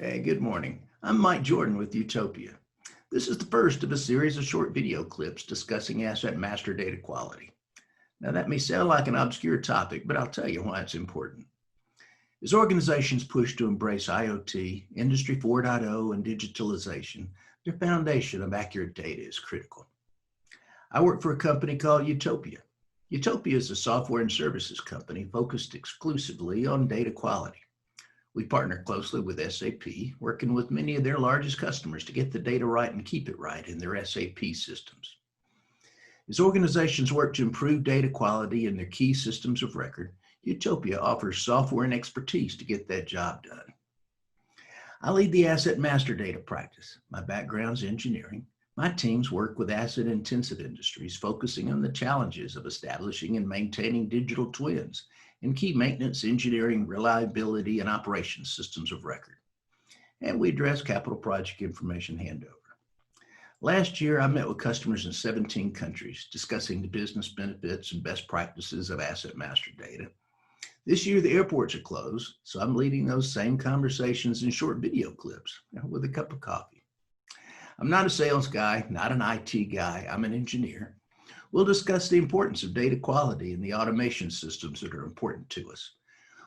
Hey, good morning. I'm Mike Jordan with Utopia. This is the first of a series of short video clips discussing asset master data quality. Now, that may sound like an obscure topic, but I'll tell you why it's important. As organizations push to embrace IoT, Industry 4.0, and digitalization, their foundation of accurate data is critical. I work for a company called Utopia. Utopia is a software and services company focused exclusively on data quality. We partner closely with SAP, working with many of their largest customers to get the data right and keep it right in their SAP systems. As organizations work to improve data quality in their key systems of record, Utopia offers software and expertise to get that job done. I lead the asset master data practice. My background's engineering. My teams work with asset-intensive industries, focusing on the challenges of establishing and maintaining digital twins and key maintenance, engineering, reliability, and operations systems of record. And we address capital project information handover. Last year, I met with customers in 17 countries, discussing the business benefits and best practices of asset master data. This year, the airports are closed, so I'm leading those same conversations in short video clips with a cup of coffee. I'm not a sales guy, not an IT guy, I'm an engineer. We'll discuss the importance of data quality and the automation systems that are important to us.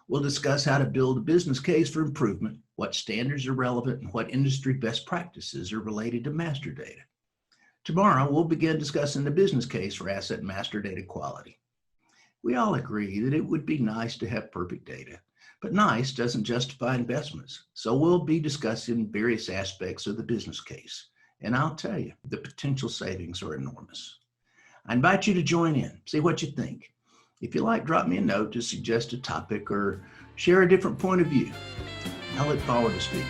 We'll discuss how to build a business case for improvement, what standards are relevant, and what industry best practices are related to master data. Tomorrow, we'll begin discussing the business case for asset master data quality. We all agree that it would be nice to have perfect data, but nice doesn't justify investments. So we'll be discussing various aspects of the business case. And I'll tell you, the potential savings are enormous. I invite you to join in, see what you think. If you like, drop me a note to suggest a topic or share a different point of view. I look forward to speaking.